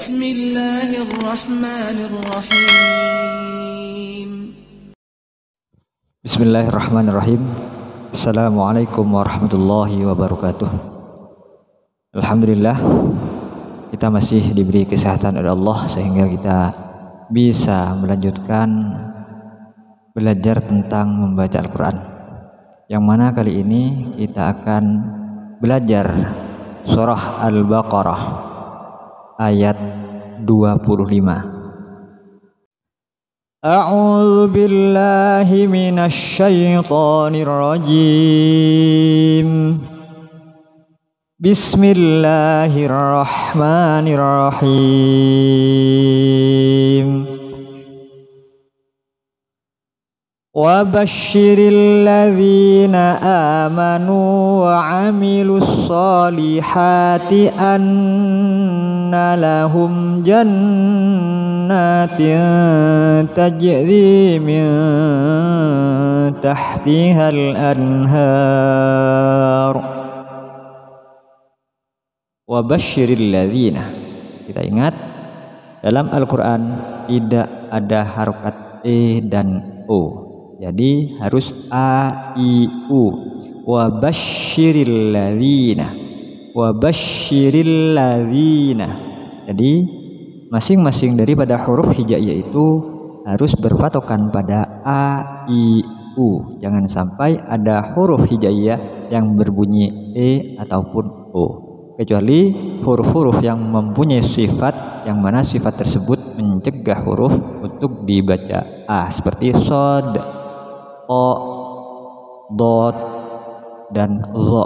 Bismillahirrahmanirrahim. Bismillahirrahmanirrahim. Assalamualaikum warahmatullahi wabarakatuh. Alhamdulillah, kita masih diberi kesehatan oleh Allah sehingga kita bisa melanjutkan belajar tentang membaca Al-Quran, yang mana kali ini kita akan belajar surah Al-Baqarah ayat 25. A'udzu billahi minasy syaithanir rajim. Bismillahirrahmanirrahim. Wa basyiril ladzina amanu wa 'amilus solihati anna lahum jannatin tajri min tahtihal anhar. Wa basyiril ladzina. Kita ingat dalam Al-Quran tidak ada harokat e dan o. Jadi harus a i u. Wa basyiril ladzina. Wa basyiril ladzina. Jadi masing-masing daripada huruf hijaiyah itu harus berpatokan pada a i u. Jangan sampai ada huruf hijaiyah yang berbunyi e ataupun o, kecuali huruf-huruf yang mempunyai sifat yang mana sifat tersebut mencegah huruf untuk dibaca a, seperti sod, o, dot, dan zo.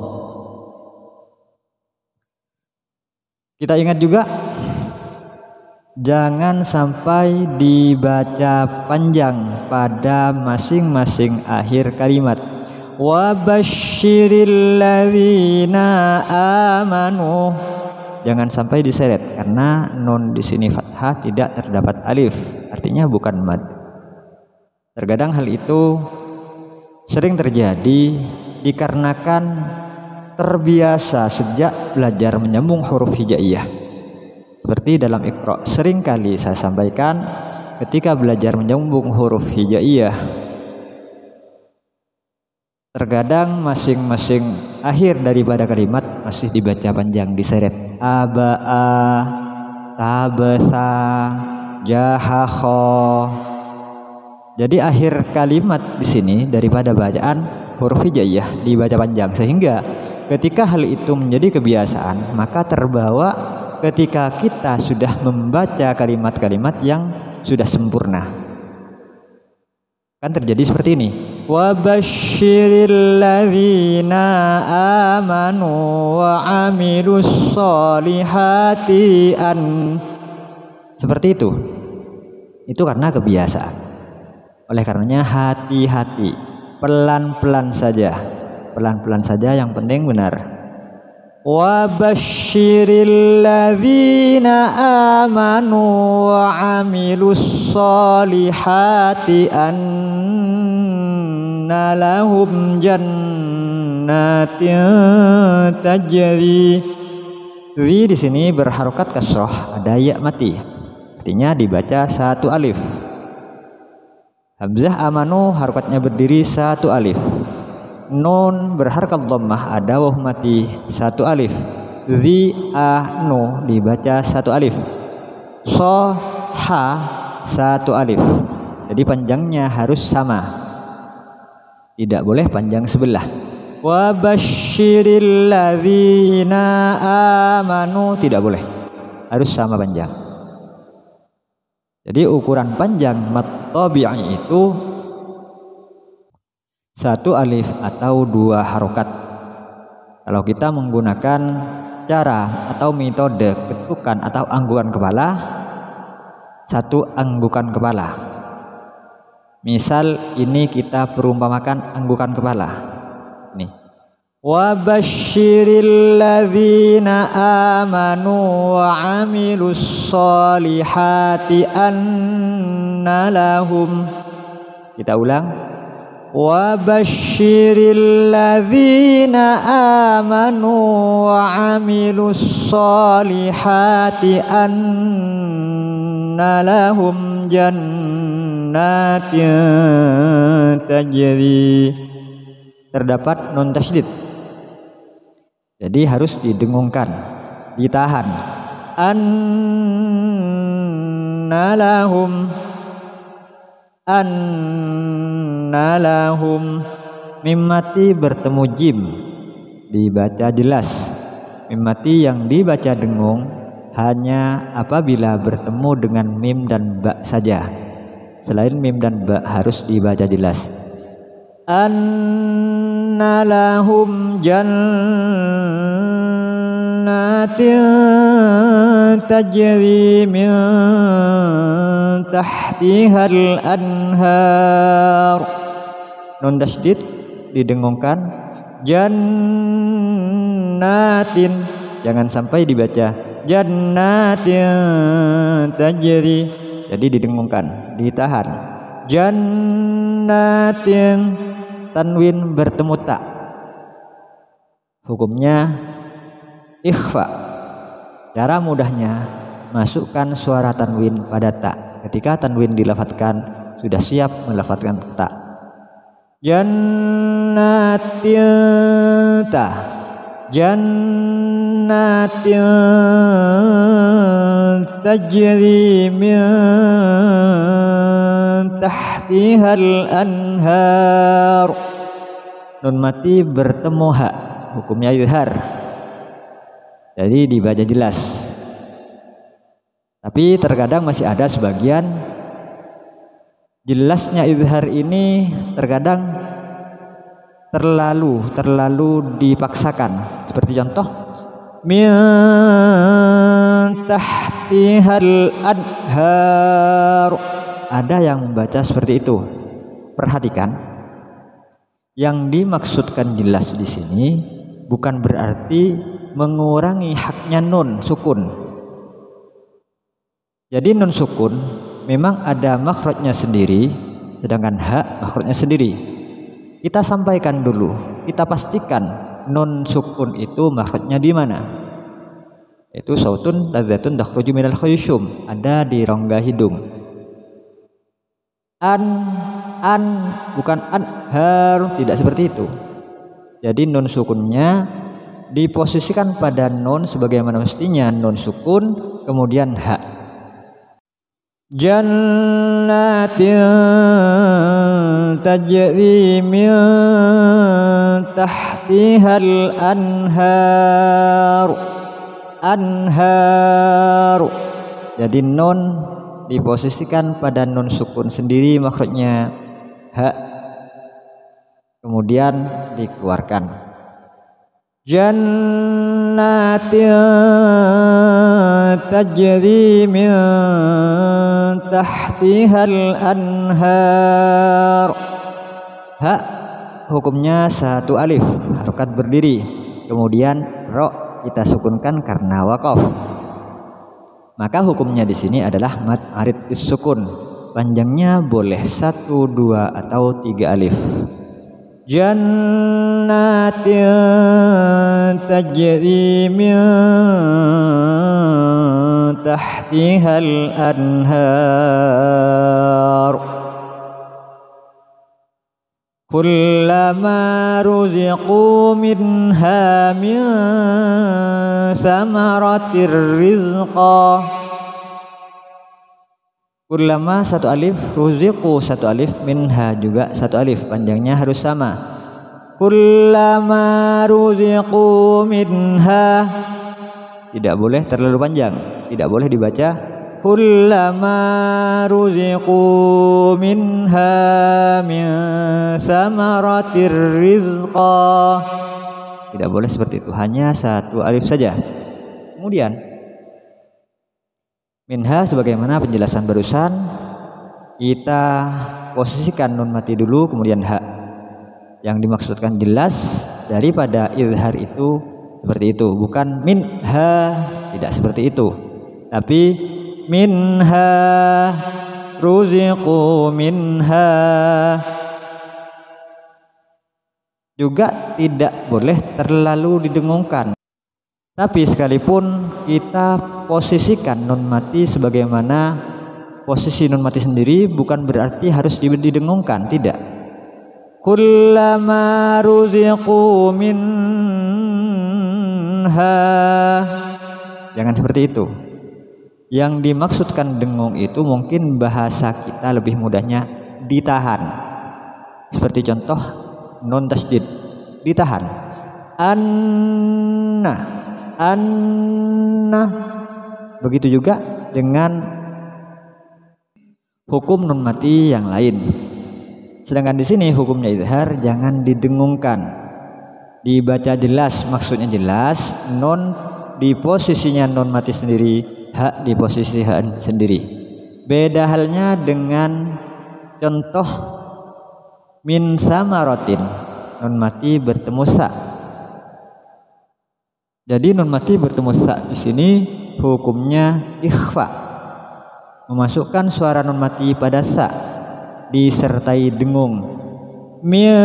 Kita ingat juga jangan sampai dibaca panjang pada masing-masing akhir kalimat. Wa basyiril ladzina amanu. Jangan sampai diseret karena nun di sini fathah, tidak terdapat alif, artinya bukan mad. Terkadang hal itu sering terjadi dikarenakan terbiasa sejak belajar menyambung huruf hijaiyah. Seperti dalam Iqra, sering kali saya sampaikan ketika belajar menyambung huruf hijaiyah, terkadang masing-masing akhir daripada kalimat masih dibaca panjang, diseret. Aba'a, tabasa, jahakho. Jadi akhir kalimat di sini daripada bacaan huruf hijaiyah dibaca panjang, sehingga ketika hal itu menjadi kebiasaan, maka terbawa ketika kita sudah membaca kalimat-kalimat yang sudah sempurna. Kan terjadi seperti ini. Wa basyiril ladzina amanu wa 'amilus solihati an. Seperti itu. Itu karena kebiasaan. Oleh karenanya hati-hati, pelan-pelan saja. Pelan-pelan saja, yang penting benar. Wa basyiril ladzina amanu wa 'amilus solihati anna lahum jannatin tajri. Zi di sini berharokat kasroh, ada ya mati, artinya dibaca satu alif. Hamzah amanu harokatnya berdiri satu alif. Nun berharokat dhammah, ada waw mati satu alif. Zi a nu dibaca satu alif. So ha satu alif. Jadi panjangnya harus sama, tidak boleh panjang sebelah. Wa basyiril ladzina amanu, tidak boleh, harus sama panjang. Jadi ukuran panjang mat tabi'i itu satu alif atau dua harokat. Kalau kita menggunakan cara atau metode ketukan atau anggukan kepala, satu anggukan kepala. Misal ini kita perumpamakan anggukan kepala. Nih. Wa basyiril ladzina amanu wa 'amilus solihati anna lahum. Kita ulang. wa basyiril ladzina amanu wa amilus solihati anna lahum jannatin tajri. Terdapat nun tasydid, jadi harus didengungkan, ditahan. Anna lahum mim mati bertemu jim dibaca jelas. Mim mati yang dibaca dengung hanya apabila bertemu dengan mim dan ba saja. Selain mim dan ba harus dibaca jelas. Anna lahum jannatin tajri min tahtihal anhar. Nun tasydid didengungkan. Jannatin, jangan sampai dibaca jannatin tajri, jadi didengungkan, ditahan. Jannatin, tanwin bertemu ta, hukumnya ikhfa. Cara mudahnya masukkan suara tanwin pada ta. Ketika tanwin dilafadzkan sudah siap melafadzkan ta. Jannatin ta, jannatin tajri min tahtihal anhar. Nun mati bertemu ha, hukumnya izhar, jadi dibaca jelas. Tapi terkadang masih ada sebagian jelasnya izhar ini terkadang terlalu dipaksakan. Seperti contoh min tahtihal anhar, ada yang membaca seperti itu. Perhatikan, yang dimaksudkan jelas di sini bukan berarti mengurangi haknya nun sukun. Jadi nun sukun memang ada makhrajnya sendiri, sedangkan ha makhrajnya sendiri. Kita sampaikan dulu, kita pastikan nun sukun itu makhrajnya di mana. Itu sautun ladzatun takhruju minal khayshum, ada di rongga hidung. An bukan anhar, tidak seperti itu. Jadi nun sukunnya diposisikan pada nun sebagaimana mestinya nun sukun, kemudian ha. Jannatin tajri min tahtihal anhar. Anhar, jadi nun diposisikan pada nun sukun sendiri makhrajnya ha, kemudian dikeluarkan. Jannatin tajri min tahtihal anhar. Ha hukumnya satu alif, harokat berdiri, kemudian ro kita sukunkan karena waqaf. Maka hukumnya di sini adalah mad arid sukun, panjangnya boleh 1, 2 atau 3 alif. Jannatin tajri min tahtihal anhar. Kullama ruziqu minha min samaratir rizqa. Kullama satu alif, ruziqu satu alif, minha juga satu alif, panjangnya harus sama. Kullama ruziqu minha, tidak boleh terlalu panjang, tidak boleh dibaca kullama ruziqu minha min samaratir rizqa. Tidak boleh seperti itu, hanya satu alif saja. Kemudian minha sebagaimana penjelasan barusan, kita posisikan nun mati dulu kemudian ha. Yang dimaksudkan jelas daripada izhar itu seperti itu, bukan minha, tidak seperti itu, tapi minha ruziqu minha. juga tidak boleh terlalu didengungkan. Tapi sekalipun kita posisikan nun mati sebagaimana posisi nun mati sendiri, bukan berarti harus didengungkan, tidak. Kullama ruziqu minha, jangan seperti itu. Yang dimaksudkan dengung itu mungkin bahasa kita lebih mudahnya ditahan. Seperti contoh nun tasdid, ditahan. Anna, anna. Begitu juga dengan hukum nun mati yang lain. Sedangkan di sini hukumnya izhar jangan didengungkan, dibaca jelas, maksudnya jelas. Nun di posisinya nun mati sendiri, hak di posisi hak sendiri. Beda halnya dengan contoh min samaratin, nun mati bertemu sa. Jadi nun mati bertemu sa di sini hukumnya ikhfa, memasukkan suara nun mati pada sa disertai dengung. Misa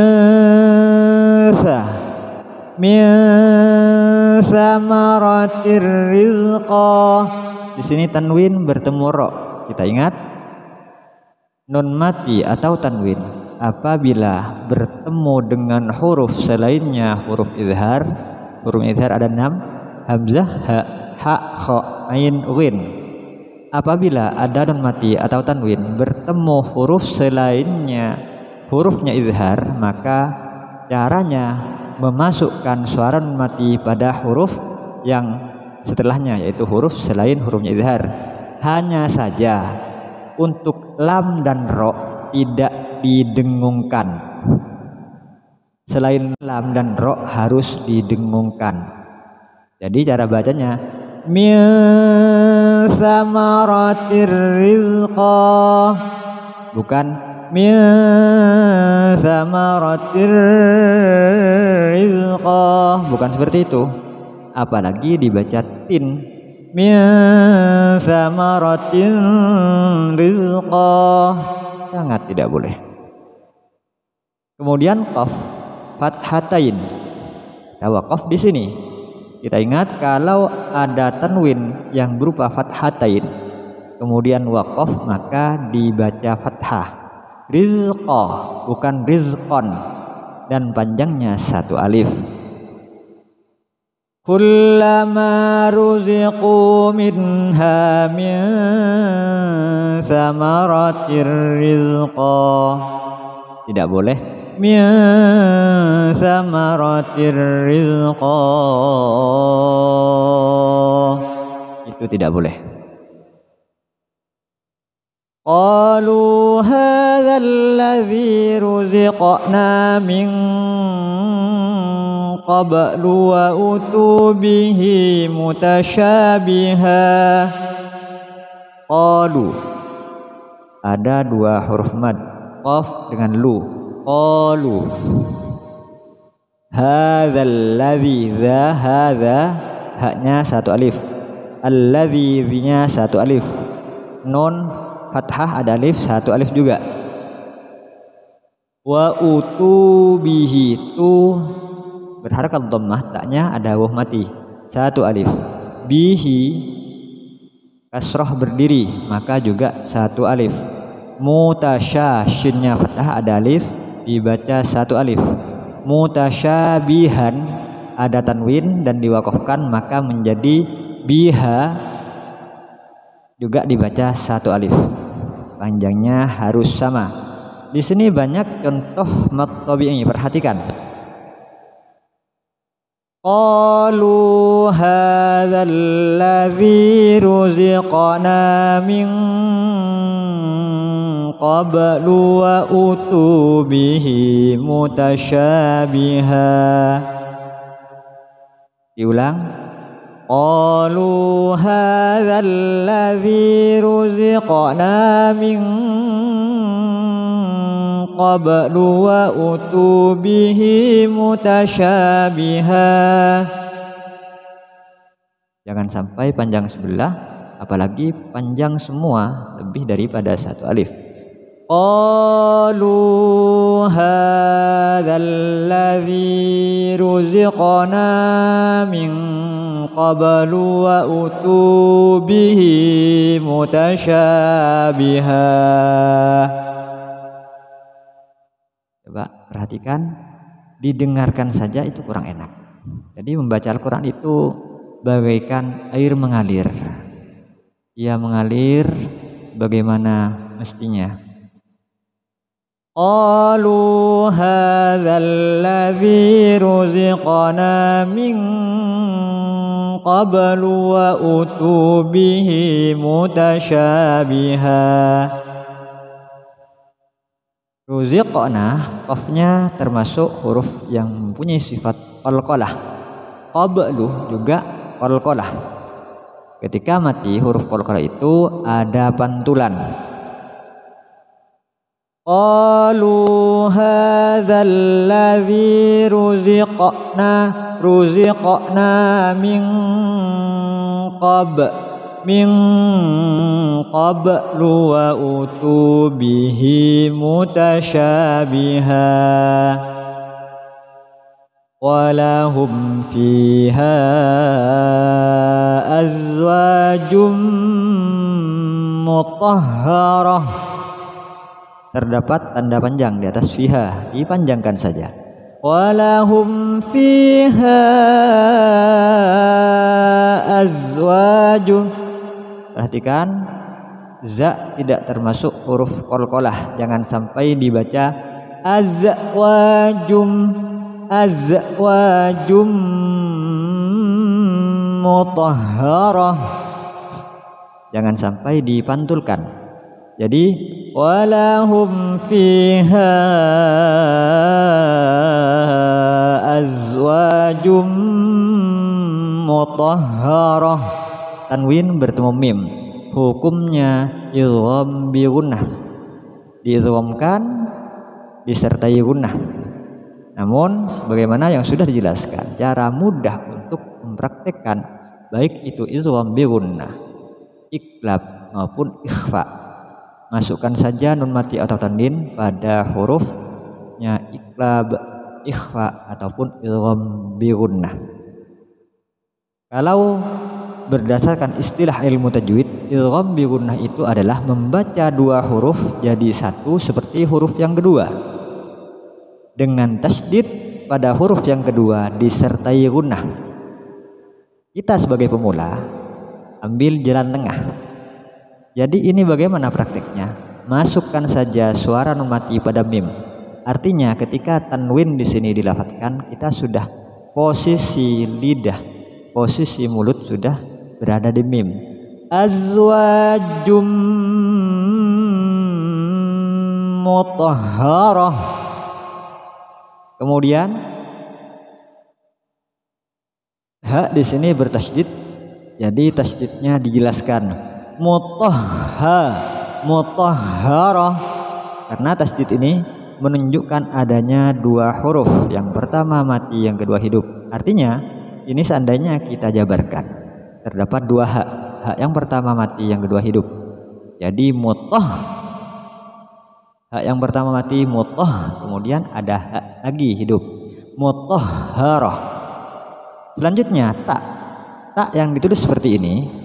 samaratir rizqa, di sini tanwin bertemu ro. Kita ingat nun mati atau tanwin apabila bertemu dengan huruf selainnya huruf izhar. Huruf izhar ada 6: hamzah, ha, kha, ain, ghin. Apabila ada nun mati atau tanwin bertemu huruf selainnya hurufnya izhar, maka caranya memasukkan suara nun mati pada huruf yang setelahnya, yaitu huruf selain hurufnya izhar. Hanya saja untuk lam dan ro tidak didengungkan. Selain lam dan ro harus didengungkan. Jadi cara bacanya min samaratir rizqa, bukan min samaratir rizqa, bukan seperti itu. Apalagi dibaca tin, min samaratin rizqa, sangat tidak boleh. Kemudian qaf fathatain, tawaqaf di sini. Kita ingat kalau ada tanwin yang berupa fathatain kemudian waqaf, maka dibaca fathah. Rizqa bukan rizqon, dan panjangnya 1 alif. Kullama ruziqu minha min samaratir rizqa, tidak boleh min samaratir rizqa, itu tidak boleh. Qalu hadzal ladzi ruziqna min qablu wa utu bihi mutasyabiha. Qalu ada 2 huruf mad, qaf dengan lu. Qalu hadzal ladzi, dza hadza, haknya 1 alif, alladzi, nya 1 alif, nun fathah ada alif, 1 alif juga. Wa utu bihi, tu berharakat dhammah, taknya ada waw mati, 1 alif. Bihi kasroh berdiri, maka juga 1 alif. Mutasya, shinnya fathah ada alif, dibaca 1 alif. Mutasyabihan ada tanwin dan diwakafkan, maka menjadi biha, juga dibaca 1 alif. Panjangnya harus sama. Di sini banyak contoh mad tabi'i, perhatikan. Qalu hadzal ladzi ruziqna min qablu wa utu bihi mutasyabiha. Diulang. Qalu hadzal ladzi ruziqna min qablu wa utu bihi mutasyabiha. Jangan sampai panjang sebelah, apalagi panjang semua lebih daripada 1 alif. qalu hadzal ladzi ruziqna min qablu wa utu bihi mutasyabiha. Coba perhatikan, didengarkan saja itu kurang enak. Jadi membaca Al-Quran itu bagaikan air mengalir. Ia mengalir bagaimana mestinya. Qalu hadzal ladzi ruziqna min qablu wa utu bihi mutasyabiha. Ruziqna, qafnya termasuk huruf yang mempunyai sifat qalqalah. Qablu juga qalqalah. Ketika mati huruf qalqalah itu ada pantulan. Qalu hadzal ladzi ruziqna min qablu wa utu bihi mutasyabiha walahum fiha azwajum mutahharah. Terdapat tanda panjang di atas fiha, dipanjangkan saja. Walahum fiha azwajum. Perhatikan, za tidak termasuk huruf qalqalah, jangan sampai dibaca azwajum mutahharah, jangan sampai dipantulkan. Jadi walahum fiha azwajum mutahharah. Tanwin bertemu mim, hukumnya idgham bi gunnah, diidghamkan disertai gunnah. Namun sebagaimana yang sudah dijelaskan, cara mudah untuk mempraktekkan baik itu idgham bi gunnah, iqlab maupun ikhfa. Masukkan saja nun mati atau tanwin pada hurufnya iqlab, ikhfa ataupun idgham bi gunnah. Kalau berdasarkan istilah ilmu tajwid, idgham bi gunnah itu adalah membaca dua huruf jadi satu seperti huruf yang kedua, dengan tasydid pada huruf yang kedua disertai gunnah. Kita sebagai pemula ambil jalan tengah. Jadi ini bagaimana prakteknya? Masukkan saja suara nun mati pada mim. Artinya ketika tanwin di sini dilafadzkan, kita sudah posisi lidah, posisi mulut sudah berada di mim. Azwajum mutahharah. Kemudian ha di sini bertasydid, jadi tasydidnya dijelaskan mutahharah, karena tasydid ini menunjukkan adanya dua huruf, yang pertama mati, yang kedua hidup. Artinya ini seandainya kita jabarkan, terdapat dua hak, hak yang pertama mati, yang kedua hidup. Jadi hak yang pertama mati kemudian ada hak lagi hidup, mutahharah. Selanjutnya tak yang ditulis seperti ini.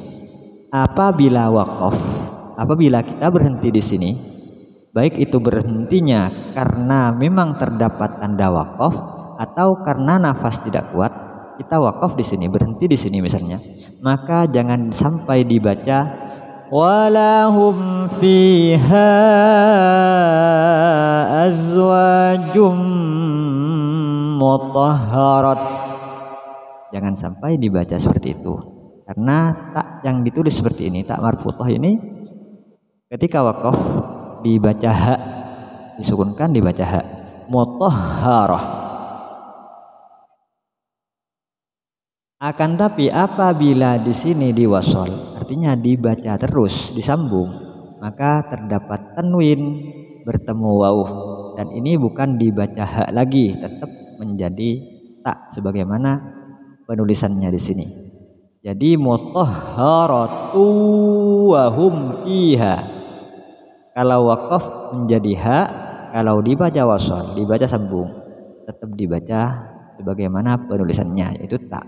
Apabila waqaf, apabila kita berhenti di sini, baik itu berhentinya karena memang terdapat tanda waqaf atau karena nafas tidak kuat, kita waqaf di sini, berhenti di sini misalnya, maka jangan sampai dibaca walahum fiha azwajum mutahharat. Jangan sampai dibaca seperti itu. Karena tak yang ditulis seperti ini, tak marfuthah ini, ketika waqaf dibaca hak, disukunkan dibaca hak, mutahharah. Akan tapi apabila di sini diwasol, artinya dibaca terus, disambung, maka terdapat tanwin bertemu wawuh, dan ini bukan dibaca hak lagi, tetap menjadi tak sebagaimana penulisannya di sini. Jadi mutahharatu wa hum fiha. Kalau waqaf menjadi ha, kalau dibaca wasol, dibaca sambung, tetap dibaca sebagaimana penulisannya, yaitu ta.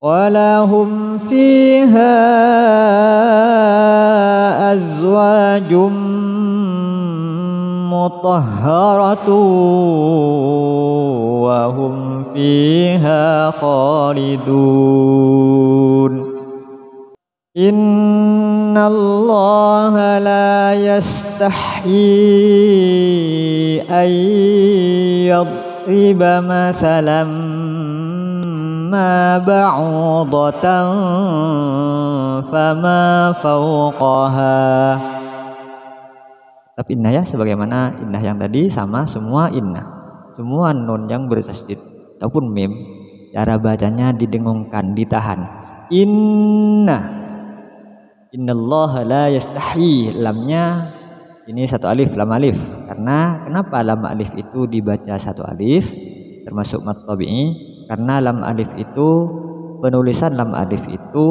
Walahum fiha azwajum mutahharatu wa hum fiha khalidun. Innallaha la yastahyi an yadriba mathalan ma ba'udatan fama fawqaha. Tapi inna ya, sebagaimana inna yang tadi sama semua inna. Semua nun yang bertasydid ataupun mim, cara bacanya didengungkan, ditahan. Inna. Innallaha la yastahyi, lamnya ini satu alif, lam alif. Karena kenapa lam alif itu dibaca satu alif termasuk mad tabi'i? Karena lam alif itu, penulisan lam alif itu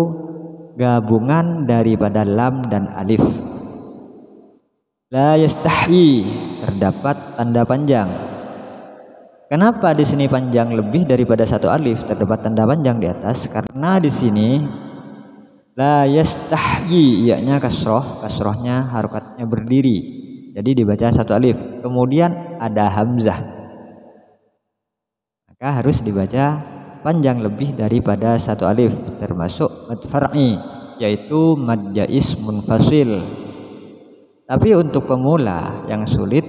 gabungan daripada lam dan alif. La yastahyi, terdapat tanda panjang. Kenapa di sini panjang lebih daripada satu alif, terdapat tanda panjang di atas? Karena di sini la yastahyi, ianya kasroh, kasrohnya harokatnya berdiri, jadi dibaca satu alif. Kemudian ada hamzah, maka harus dibaca panjang lebih daripada satu alif, termasuk mad far'i, yaitu mad jaiz munfasil. Tapi untuk pemula yang sulit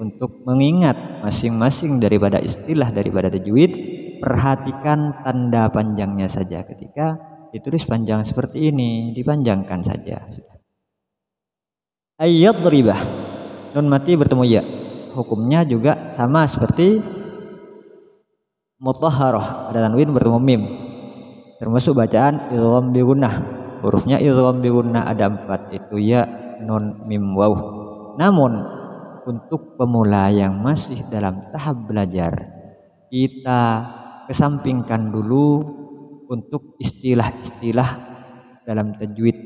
untuk mengingat masing-masing daripada istilah daripada tajwid, perhatikan tanda panjangnya saja. Ketika ditulis panjang seperti ini, dipanjangkan saja. Ayyadribah, nun mati bertemu ya, hukumnya juga sama seperti mutahharah, ada tanwin bertemu mim, termasuk bacaan idgham bi gunnah. Hurufnya idgham bi gunnah ada 4, itu ya, nun, mim, waw. Namun untuk pemula yang masih dalam tahap belajar, kita kesampingkan dulu untuk istilah-istilah dalam tajwid.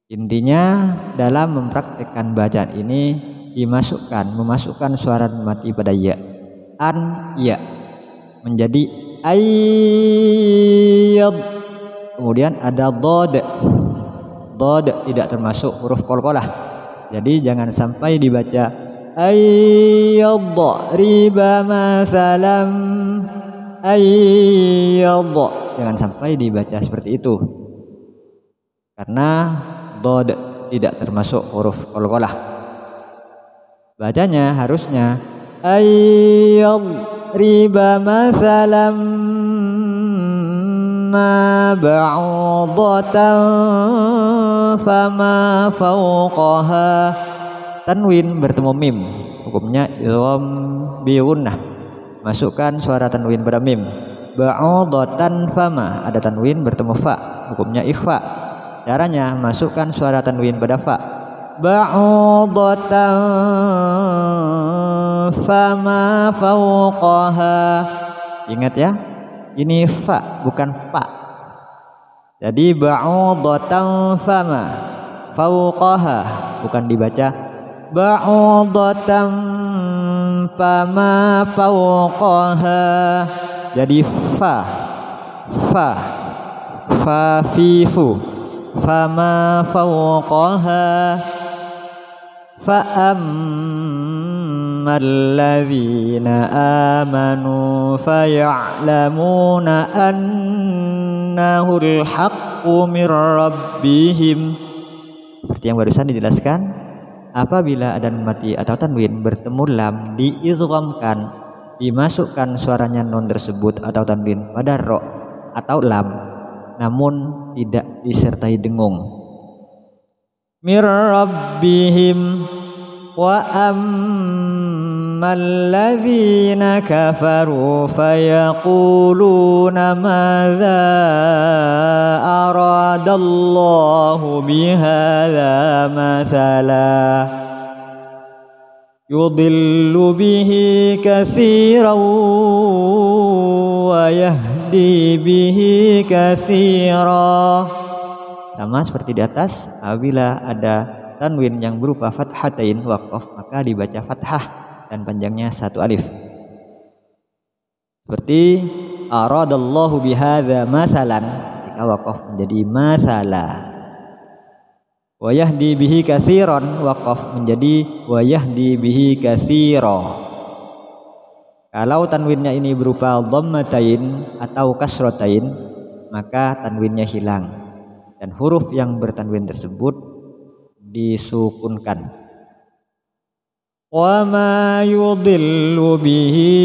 Intinya dalam mempraktekkan bacaan ini memasukkan suara mati pada ya, an, ya, menjadi ayyad. Kemudian ada dod. Dod tidak termasuk huruf qalqalah. Jadi jangan sampai dibaca ayyadriba masalam, ayyad. Jangan sampai dibaca seperti itu, karena dod tidak termasuk huruf qalqalah. Bacanya harusnya ayyadriba masalam ma ba'udatan fama fawqaha. Tanwin bertemu mim, hukumnya idgham bi gunnah, masukkan suara tanwin pada mim. Ba'udatan fama, ada tanwin bertemu fa, hukumnya ikhfa. Caranya masukkan suara tanwin pada fa. Ba'udatan fama fawqaha. Ingat ya, ini fa bukan fa. Jadi ba'udatan fama fawqaha, bukan dibaca ba'udatan fama fawqaha. Jadi fa fi fu, fama fawqaha. Fa ammal ladzina amanu faya'lamuna annahul haqqu mir rabbihim. Seperti yang barusan dijelaskan, apabila ada nun mati atau tanwin bertemu lam, diidghamkan, dimasukkan suaranya nun tersebut atau tanwin pada ro atau lam, namun tidak disertai dengung. Mir rabbihim. Wa ammal ladzina kafaru fayaquluna madza aradallahu bihadza mathala yudillu bihi katsiran wa yahdi bihi katsira. Sama seperti di atas, apabila ada tanwin yang berupa fathatain waqaf, maka dibaca fathah dan panjangnya 1 alif. Seperti aradallahu bihadza masalan, ketika waqaf menjadi masala. Wa yahdi bihi katsiran, waqaf menjadi wa yahdi bihi katsira. Kalau tanwinnya ini berupa dhammatain atau kasratain, maka tanwinnya hilang dan huruf yang bertanwin tersebut disukunkan. Wa ma yudillu bihi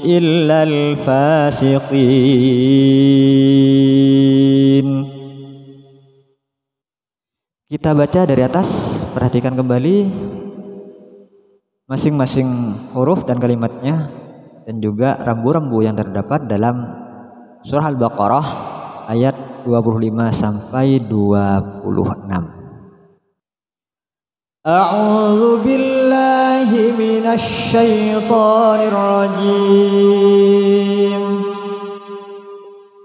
illal fasiqin. Kita baca dari atas, perhatikan kembali masing-masing huruf dan kalimatnya, dan juga rambu-rambu yang terdapat dalam surah Al-Baqarah ayat 25 sampai 26. A'udzu billahi minasy syaithanir rajim.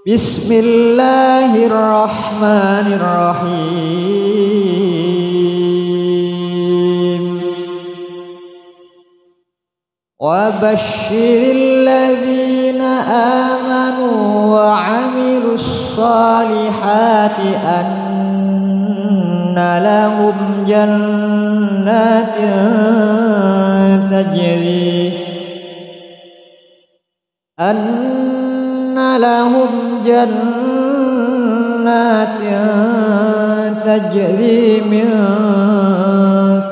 Bismillahirrahmanirrahim. Wa basyiril ladzina amanu wa 'amilus shalihati anna lahum jannatin tajri min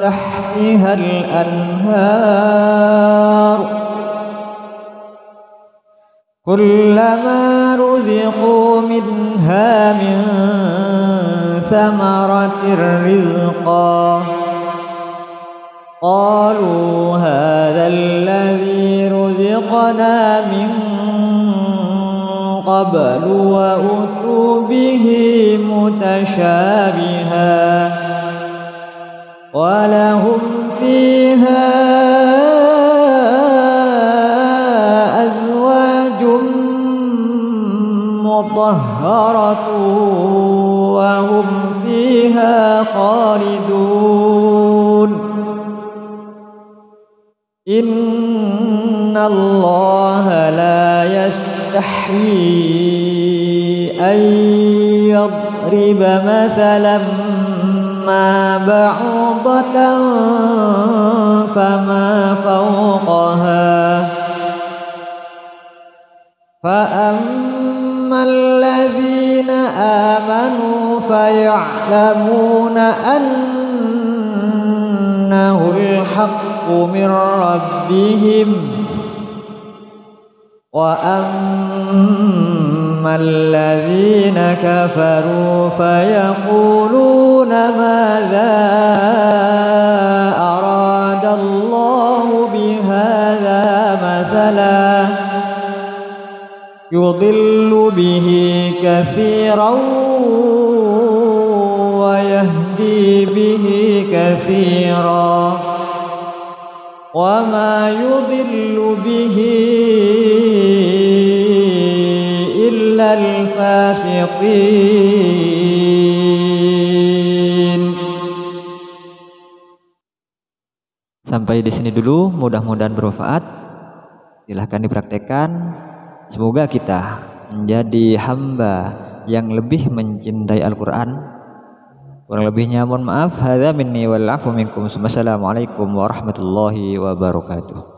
tahtihal anhar kullama ruziqu minha min thamaratir rizqa qalu hadzal ladzi ruziqna min qablu wa utu bihi mutasyabiha wa lahum fiha azwajum mutahharatun wa hum fiha khalidun. Innallaha la yastahyi an yadriba mathalan ma ba'udatan fama fawqaha fa ammal ladzina amanu faya'lamuna annahul haqqu min rabbihim wa ammal ladzina kafaru fayaquluna madza aradallahu bihadza mathala yudillu bihi katsiran wa yahdi bihi katsiran wa ma yudillu bihi illal fasiqin. Sampai di sini dulu, mudah-mudahan bermanfaat. Silahkan dipraktekkan. Semoga kita menjadi hamba yang lebih mencintai Al-Quran. Kurang lebihnya mohon maaf. Hadza minni wal afu minkum. Wassalamualaikum warahmatullahi wabarakatuh.